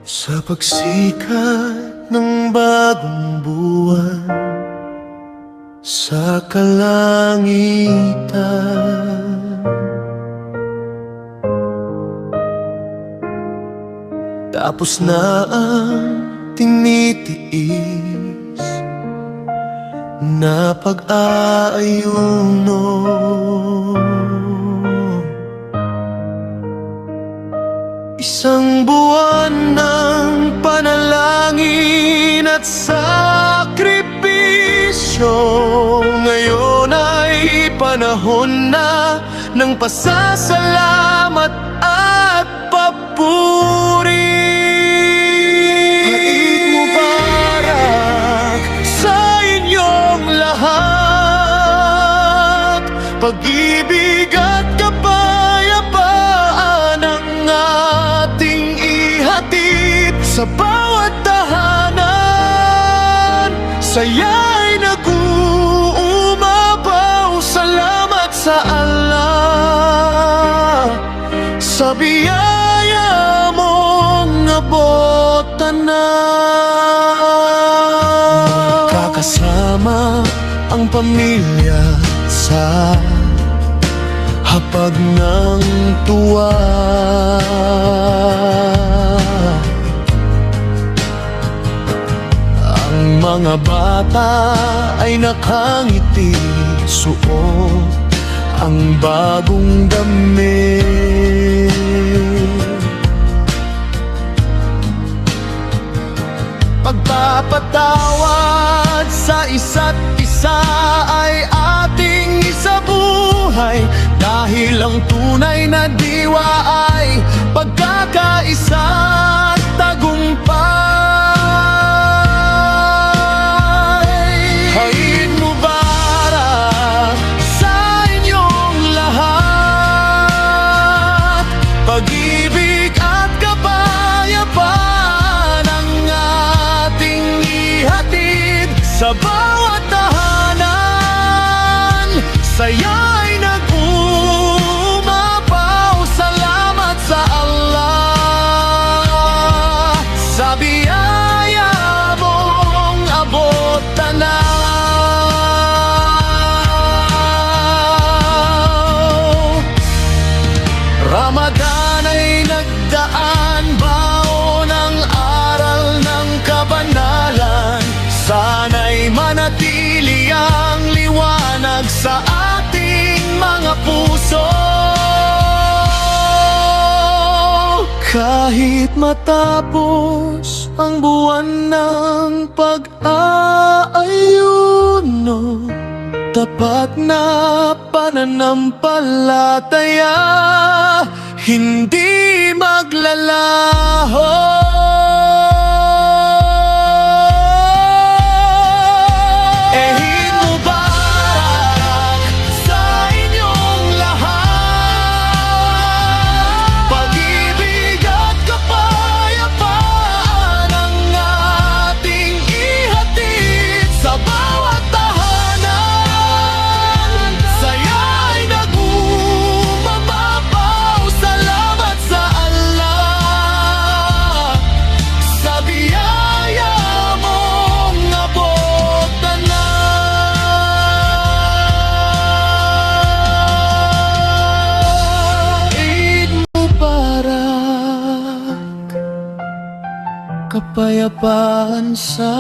Sa pagsikat ng bagong buwan sa kalangitan, tapos na ang tinitiis na pag-aayuno. Isang buwan ng panalangin at sakripisyo, ngayon ay panahon na ng pasasalamat at papuri. Eid Mubarak sa inyong lahat, pag-ibig at kapayapaan ang ating ihatid sa bawat tahanan. Saya'y nag-uumapaw, salamat sa Allah sa biyaya mong nabotan na. Kakasama ang pamilya sa hapag ng tuwa, ang mga bata ay nakangiti, suot ang bagong damit. Pagpapatawad sa isa't isa ay ating isabuhay, dahil ang tunay na diwa ay pagkakaisa at tagumpay. Eid Mubarak sa inyong lahat, pag-ibig at kapayapaan ang ating ihatid sa bawat tahanan. Saya'y nag-uumapaw, salamat sa Allah sa biyaya mong abot tanaw. Ramadan ay nagdaan, baon ang aral ng kabanalan. Sana'y manatili ang liwanag sa ating mga puso. Kahit matapos ang buwan ng pag-aayuno, tapat na pananampalataya hindi maglalaho. Eid Mubarak sa inyong lahat, pag-ibig at kapayapaan ang ating ihatid sa bawat tahanan. Saya'y nag-uumapaw, salamat sa Allah sa biyaya mong abot tanaw. Eid Mubarak, kapayapaan sa